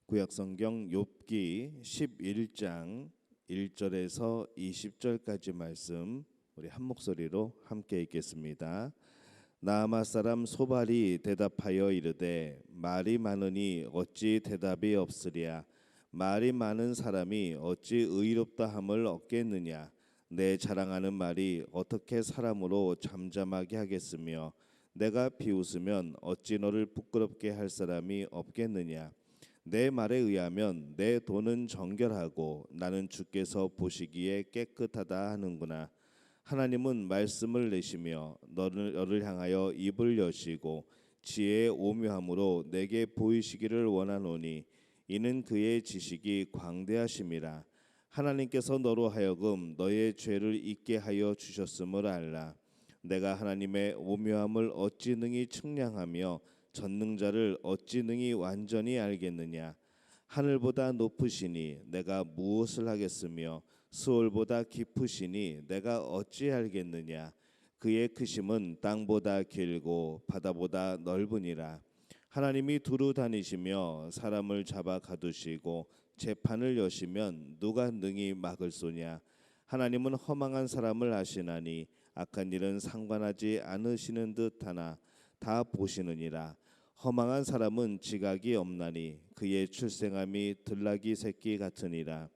구약성경 욥기 11장 1절에서 20절까지 말씀 우리 한 목소리로 함께 읽겠습니다. 나아마 사람 소발이 대답하여 이르되 말이 많으니 어찌 대답이 없으랴. 말이 많은 사람이 어찌 의롭다 함을 얻겠느냐. 내 자랑하는 말이 어떻게 사람으로 잠잠하게 하겠으며 내가 비웃으면 어찌 너를 부끄럽게 할 사람이 없겠느냐. 내 말에 의하면 내 돈은 정결하고 나는 주께서 보시기에 깨끗하다 하는구나. 하나님은 말씀을 내시며 너를 향하여 입을 여시고 지혜의 오묘함으로 내게 보이시기를 원하노니 이는 그의 지식이 광대하심이라. 하나님께서 너로 하여금 너의 죄를 잊게 하여 주셨음을 알라. 내가 하나님의 오묘함을 어찌 능히 측량하며 전능자를 어찌 능히 완전히 알겠느냐. 하늘보다 높으시니 내가 무엇을 하겠으며 수월보다 깊으시니 내가 어찌 알겠느냐. 그의 크심은 땅보다 길고 바다보다 넓으니라. 하나님이 두루 다니시며 사람을 잡아 가두시고 재판을 여시면 누가 능히 막을 소냐. 하나님은 허망한 사람을 아시나니 악한 일은 상관하지 않으시는 듯하나 다 보시느니라. 허망한 사람은 지각이 없나니 그의 출생함이 들나귀 새끼 같으니라.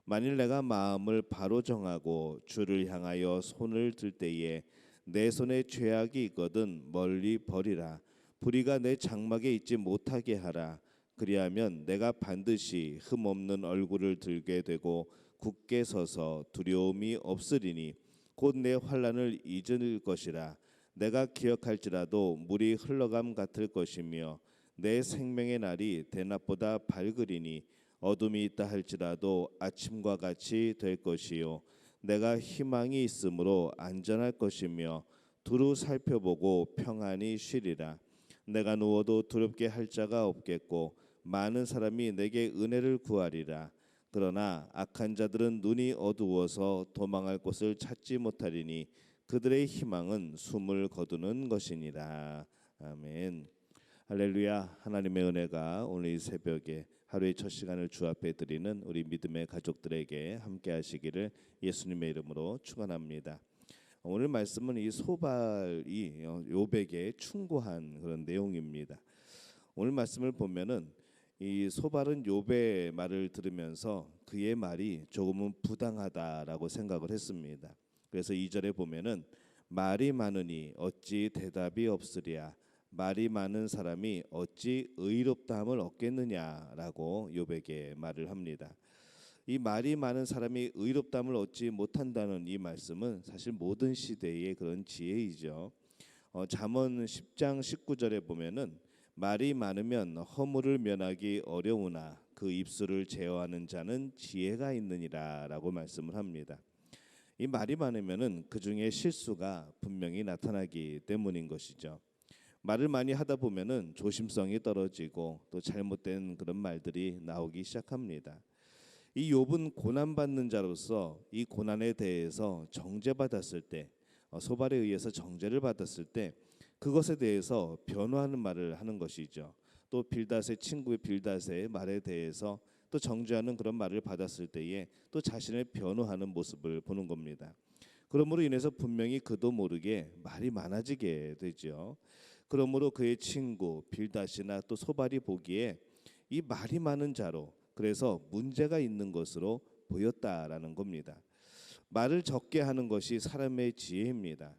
만일 내가 마음을 바로 정하고 주를 향하여 손을 들 때에 내 손에 죄악이 있거든 멀리 버리라. 불의가 내 장막에 있지 못하게 하라. 그리하면 내가 반드시 흠없는 얼굴을 들게 되고 굳게 서서 두려움이 없으리니 곧 내 환난을 잊을 것이라. 내가 기억할지라도 물이 흘러감 같을 것이며 내 생명의 날이 대낮보다 밝으리니 어둠이 있다 할지라도 아침과 같이 될 것이요. 내가 희망이 있으므로 안전할 것이며 두루 살펴보고 평안히 쉬리라. 내가 누워도 두렵게 할 자가 없겠고 많은 사람이 내게 은혜를 구하리라. 그러나 악한 자들은 눈이 어두워서 도망할 곳을 찾지 못하리니 그들의 희망은 숨을 거두는 것이니라. 아멘. 할렐루야. 하나님의 은혜가 오늘 이 새벽에 하루의 첫 시간을 주 앞에 드리는 우리 믿음의 가족들에게 함께 하시기를 예수님의 이름으로 축원합니다. 오늘 말씀은 이 소발이 욥에게 충고한 그런 내용입니다. 오늘 말씀을 보면은 이 소발은 욥의 말을 들으면서 그의 말이 조금은 부당하다라고 생각을 했습니다. 그래서 2절에 보면은 말이 많으니 어찌 대답이 없으랴. 말이 많은 사람이 어찌 의롭다함을 얻겠느냐라고 욥에게 말을 합니다. 이 말이 많은 사람이 의롭다함을 얻지 못한다는 이 말씀은 사실 모든 시대의 그런 지혜이죠. 잠언 10장 19절에 보면은 말이 많으면 허물을 면하기 어려우나 그 입술을 제어하는 자는 지혜가 있느니라라고 말씀을 합니다. 이 말이 많으면은 그 중에 실수가 분명히 나타나기 때문인 것이죠. 말을 많이 하다 보면은 조심성이 떨어지고 또 잘못된 그런 말들이 나오기 시작합니다. 이 욥은 고난받는 자로서 이 고난에 대해서 정죄받았을 때, 소발에 의해서 정죄를 받았을 때 그것에 대해서 변호하는 말을 하는 것이죠. 또 빌닷의 친구의 빌닷의 말에 대해서 또 정죄하는 그런 말을 받았을 때에 또 자신을 변호하는 모습을 보는 겁니다. 그러므로 인해서 분명히 그도 모르게 말이 많아지게 되죠. 그러므로 그의 친구 빌닷이나 또 소발이 보기에 이 말이 많은 자로, 그래서 문제가 있는 것으로 보였다라는 겁니다. 말을 적게 하는 것이 사람의 지혜입니다.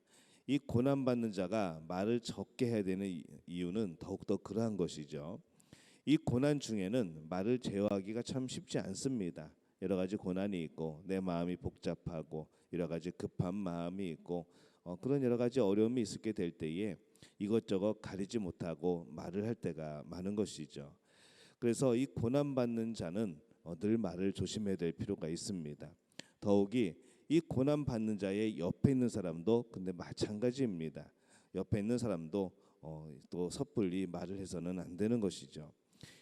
이 고난받는 자가 말을 적게 해야 되는 이유는 더욱더 그러한 것이죠. 이 고난 중에는 말을 제어하기가 참 쉽지 않습니다. 여러 가지 고난이 있고 내 마음이 복잡하고 여러 가지 급한 마음이 있고 그런 여러 가지 어려움이 있게 될 때에 이것저것 가리지 못하고 말을 할 때가 많은 것이죠. 그래서 이 고난받는 자는 늘 말을 조심해야 될 필요가 있습니다. 더욱이 이 고난받는 자의 옆에 있는 사람도 근데 마찬가지입니다. 옆에 있는 사람도 또 섣불리 말을 해서는 안 되는 것이죠.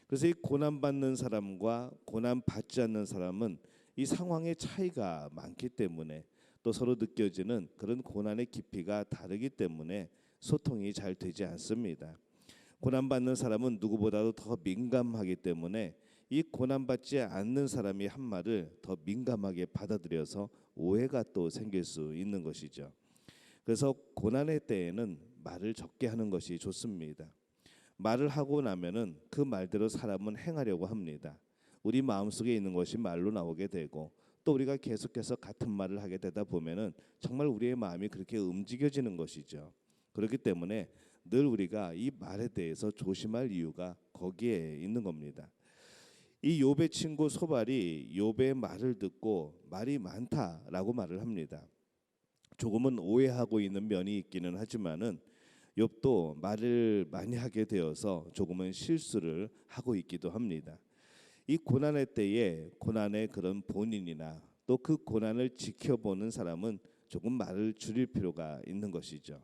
그래서 이 고난받는 사람과 고난받지 않는 사람은 이 상황의 차이가 많기 때문에 또 서로 느껴지는 그런 고난의 깊이가 다르기 때문에 소통이 잘 되지 않습니다. 고난받는 사람은 누구보다도 더 민감하기 때문에 이 고난받지 않는 사람이 한 말을 더 민감하게 받아들여서 오해가 또 생길 수 있는 것이죠. 그래서 고난의 때에는 말을 적게 하는 것이 좋습니다. 말을 하고 나면은 그 말대로 사람은 행하려고 합니다. 우리 마음속에 있는 것이 말로 나오게 되고 또 우리가 계속해서 같은 말을 하게 되다 보면은 정말 우리의 마음이 그렇게 움직여지는 것이죠. 그렇기 때문에 늘 우리가 이 말에 대해서 조심할 이유가 거기에 있는 겁니다. 이 욥의 친구 소발이 욥의 말을 듣고 말이 많다라고 말을 합니다. 조금은 오해하고 있는 면이 있기는 하지만은 욥도 말을 많이 하게 되어서 조금은 실수를 하고 있기도 합니다. 이 고난의 때에 고난의 그런 본인이나 또 그 고난을 지켜보는 사람은 조금 말을 줄일 필요가 있는 것이죠.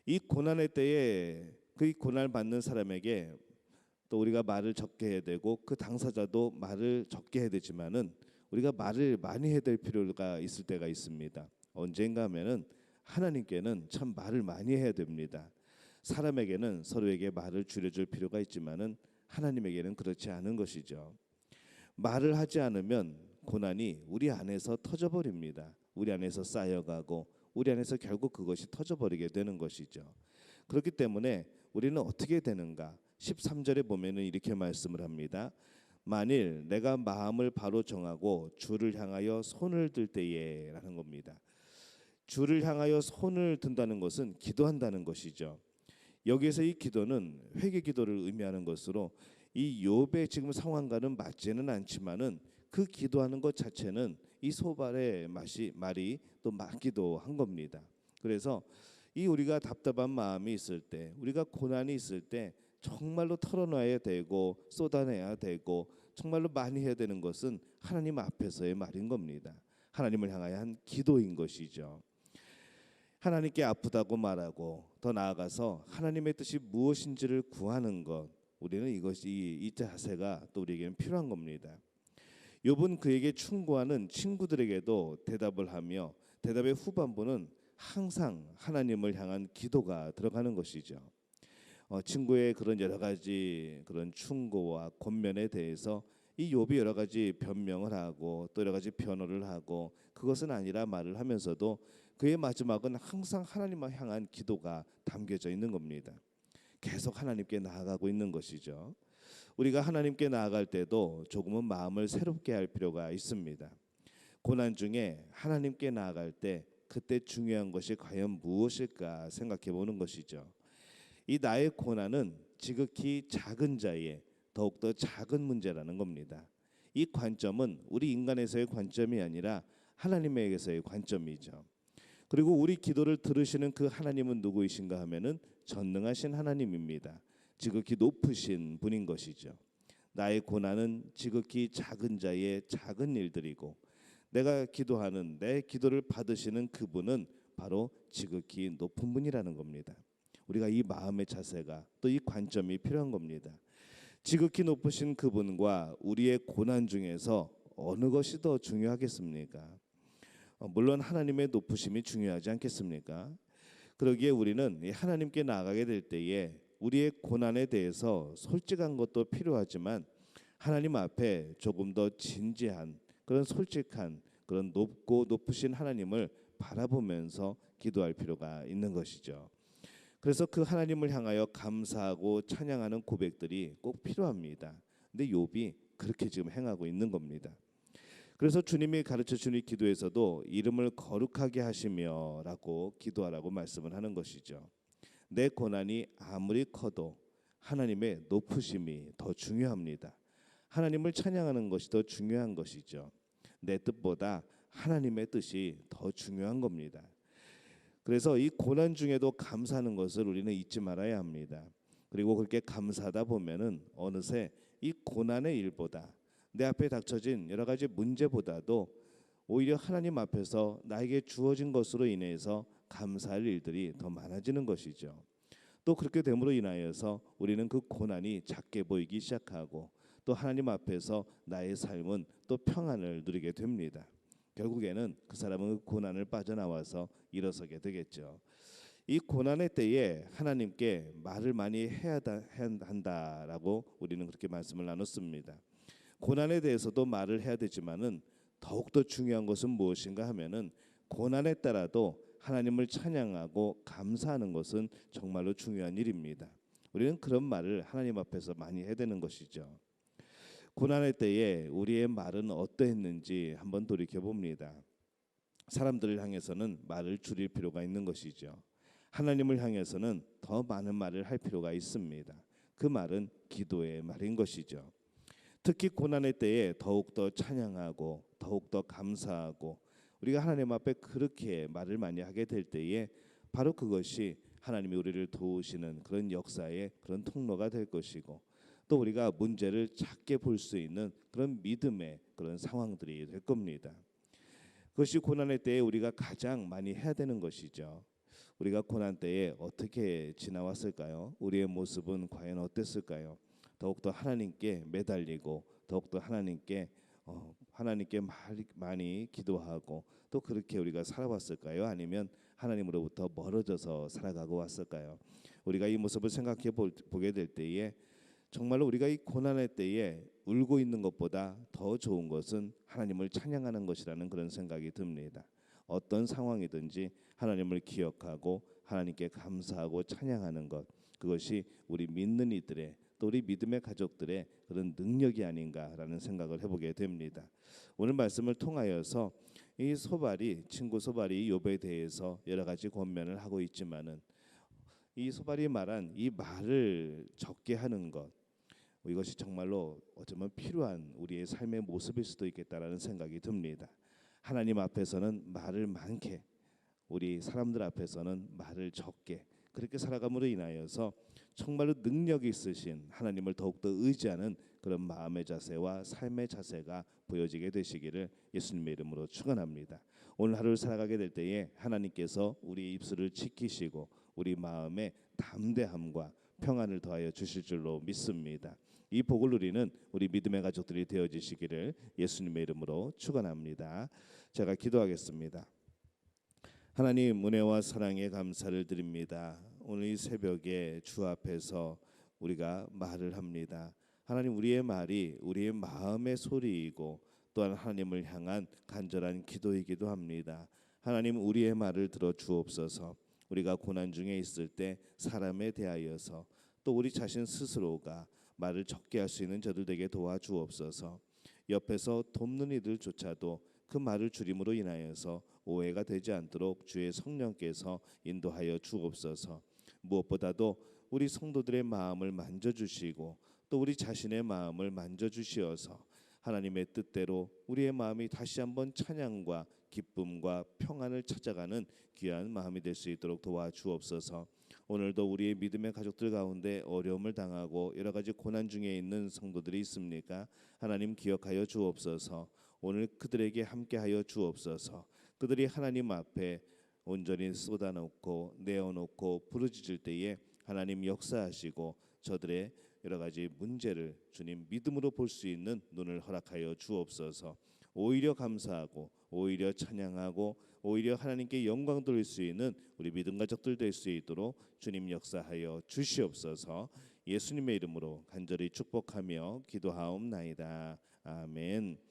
이 고난의 때에 그 고난을 받는 사람에게 또 우리가 말을 적게 해야 되고 그 당사자도 말을 적게 해야 되지만은 우리가 말을 많이 해야 될 필요가 있을 때가 있습니다. 언젠가 하면은 하나님께는 참 말을 많이 해야 됩니다. 사람에게는 서로에게 말을 줄여줄 필요가 있지만은 하나님에게는 그렇지 않은 것이죠. 말을 하지 않으면 고난이 우리 안에서 터져버립니다. 우리 안에서 쌓여가고 우리 안에서 결국 그것이 터져버리게 되는 것이죠. 그렇기 때문에 우리는 어떻게 되는가? 13절에 보면은 이렇게 말씀을 합니다. 만일 내가 마음을 바로 정하고 주를 향하여 손을 들 때에라는 겁니다. 주를 향하여 손을 든다는 것은 기도한다는 것이죠. 여기에서 이 기도는 회개 기도를 의미하는 것으로 이 욥의 지금 상황과는 맞지는 않지만은 그 기도하는 것 자체는 이 소발의 말이 또 맞기도 한 겁니다. 그래서 이 우리가 답답한 마음이 있을 때, 우리가 고난이 있을 때 정말로 털어놔야 되고 쏟아내야 되고 정말로 많이 해야 되는 것은 하나님 앞에서의 말인 겁니다. 하나님을 향하여 한 기도인 것이죠. 하나님께 아프다고 말하고 더 나아가서 하나님의 뜻이 무엇인지를 구하는 것, 우리는 이 자세가 또 우리에게는 필요한 겁니다. 욥은 그에게 충고하는 친구들에게도 대답을 하며 대답의 후반부는 항상 하나님을 향한 기도가 들어가는 것이죠. 친구의 그런 여러 가지 그런 충고와 권면에 대해서 이 욥이 여러 가지 변명을 하고 또 여러 가지 변호를 하고 그것은 아니라 말을 하면서도 그의 마지막은 항상 하나님을 향한 기도가 담겨져 있는 겁니다. 계속 하나님께 나아가고 있는 것이죠. 우리가 하나님께 나아갈 때도 조금은 마음을 새롭게 할 필요가 있습니다. 고난 중에 하나님께 나아갈 때 그때 중요한 것이 과연 무엇일까 생각해 보는 것이죠. 이 나의 고난은 지극히 작은 자의 더욱더 작은 문제라는 겁니다. 이 관점은 우리 인간에서의 관점이 아니라 하나님에게서의 관점이죠. 그리고 우리 기도를 들으시는 그 하나님은 누구이신가 하면은 전능하신 하나님입니다. 지극히 높으신 분인 것이죠. 나의 고난은 지극히 작은 자의 작은 일들이고 내가 기도하는 내 기도를 받으시는 그분은 바로 지극히 높은 분이라는 겁니다. 우리가 이 마음의 자세가 또 이 관점이 필요한 겁니다. 지극히 높으신 그분과 우리의 고난 중에서 어느 것이 더 중요하겠습니까? 물론 하나님의 높으심이 중요하지 않겠습니까? 그러기에 우리는 하나님께 나아가게 될 때에 우리의 고난에 대해서 솔직한 것도 필요하지만 하나님 앞에 조금 더 진지한 그런 솔직한 그런 높고 높으신 하나님을 바라보면서 기도할 필요가 있는 것이죠. 그래서 그 하나님을 향하여 감사하고 찬양하는 고백들이 꼭 필요합니다. 근데 욥이 그렇게 지금 행하고 있는 겁니다. 그래서 주님이 가르쳐 주는 기도에서도 이름을 거룩하게 하시며라고 기도하라고 말씀을 하는 것이죠. 내 고난이 아무리 커도 하나님의 높으심이 더 중요합니다. 하나님을 찬양하는 것이 더 중요한 것이죠. 내 뜻보다 하나님의 뜻이 더 중요한 겁니다. 그래서 이 고난 중에도 감사하는 것을 우리는 잊지 말아야 합니다. 그리고 그렇게 감사하다 보면은 어느새 이 고난의 일보다 내 앞에 닥쳐진 여러 가지 문제보다도 오히려 하나님 앞에서 나에게 주어진 것으로 인해서 감사할 일들이 더 많아지는 것이죠. 또 그렇게 됨으로 인하여서 우리는 그 고난이 작게 보이기 시작하고 또 하나님 앞에서 나의 삶은 또 평안을 누리게 됩니다. 결국에는 그 사람은 고난을 빠져나와서 일어서게 되겠죠. 이 고난의 때에 하나님께 말을 많이 해야 한다라고 우리는 그렇게 말씀을 나눴습니다. 고난에 대해서도 말을 해야 되지만은 더욱더 중요한 것은 무엇인가 하면은 고난에 따라도 하나님을 찬양하고 감사하는 것은 정말로 중요한 일입니다. 우리는 그런 말을 하나님 앞에서 많이 해야 되는 것이죠. 고난의 때에 우리의 말은 어떠했는지 한번 돌이켜 봅니다. 사람들을 향해서는 말을 줄일 필요가 있는 것이죠. 하나님을 향해서는 더 많은 말을 할 필요가 있습니다. 그 말은 기도의 말인 것이죠. 특히 고난의 때에 더욱더 찬양하고 더욱더 감사하고 우리가 하나님 앞에 그렇게 말을 많이 하게 될 때에 바로 그것이 하나님이 우리를 도우시는 그런 역사의 그런 통로가 될 것이고, 또 우리가 문제를 작게 볼 수 있는 그런 믿음의 그런 상황들이 될 겁니다. 그것이 고난의 때에 우리가 가장 많이 해야 되는 것이죠. 우리가 고난 때에 어떻게 지나왔을까요? 우리의 모습은 과연 어땠을까요? 더욱더 하나님께 매달리고 더욱더 하나님께 많이 기도하고 또 그렇게 우리가 살아왔을까요? 아니면 하나님으로부터 멀어져서 살아가고 왔을까요? 우리가 이 모습을 생각해 보게 될 때에 정말로 우리가 이 고난의 때에 울고 있는 것보다 더 좋은 것은 하나님을 찬양하는 것이라는 그런 생각이 듭니다. 어떤 상황이든지 하나님을 기억하고 하나님께 감사하고 찬양하는 것, 그것이 우리 믿는 이들의 또 우리 믿음의 가족들의 그런 능력이 아닌가라는 생각을 해보게 됩니다. 오늘 말씀을 통하여서 이 친구 소발이 욥에 대해서 여러 가지 권면을 하고 있지만은 이 소발이 말한 이 말을 적게 하는 것, 이것이 정말로 어쩌면 필요한 우리의 삶의 모습일 수도 있겠다라는 생각이 듭니다. 하나님 앞에서는 말을 많게, 우리 사람들 앞에서는 말을 적게, 그렇게 살아감으로 인하여서 정말로 능력이 있으신 하나님을 더욱더 의지하는 그런 마음의 자세와 삶의 자세가 보여지게 되시기를 예수님의 이름으로 축원합니다. 오늘 하루를 살아가게 될 때에 하나님께서 우리 입술을 지키시고 우리 마음에 담대함과 평안을 더하여 주실 줄로 믿습니다. 이 복을 누리는 우리 믿음의 가족들이 되어지시기를 예수님의 이름으로 축원합니다. 제가 기도하겠습니다. 하나님, 은혜와 사랑에 감사를 드립니다. 오늘 이 새벽에 주 앞에서 우리가 말을 합니다. 하나님, 우리의 말이 우리의 마음의 소리이고 또한 하나님을 향한 간절한 기도이기도 합니다. 하나님, 우리의 말을 들어 주옵소서. 우리가 고난 중에 있을 때 사람에 대하여서 또 우리 자신 스스로가 말을 적게 할 수 있는 저들 되게 도와주옵소서. 옆에서 돕는 이들조차도 그 말을 줄임으로 인하여서 오해가 되지 않도록 주의 성령께서 인도하여 주옵소서. 무엇보다도 우리 성도들의 마음을 만져주시고 또 우리 자신의 마음을 만져주시어서 하나님의 뜻대로 우리의 마음이 다시 한번 찬양과 기쁨과 평안을 찾아가는 귀한 마음이 될 수 있도록 도와주옵소서. 오늘도 우리의 믿음의 가족들 가운데 어려움을 당하고 여러 가지 고난 중에 있는 성도들이 있습니까? 하나님 기억하여 주옵소서. 오늘 그들에게 함께하여 주옵소서. 그들이 하나님 앞에 온전히 쏟아놓고 내어놓고 부르짖을 때에 하나님 역사하시고 저들의 여러 가지 문제를 주님 믿음으로 볼 수 있는 눈을 허락하여 주옵소서. 오히려 감사하고 오히려 찬양하고 오히려 하나님께 영광 돌릴 수 있는 우리 믿음 가족들 될 수 있도록 주님 역사하여 주시옵소서. 예수님의 이름으로 간절히 축복하며 기도하옵나이다. 아멘.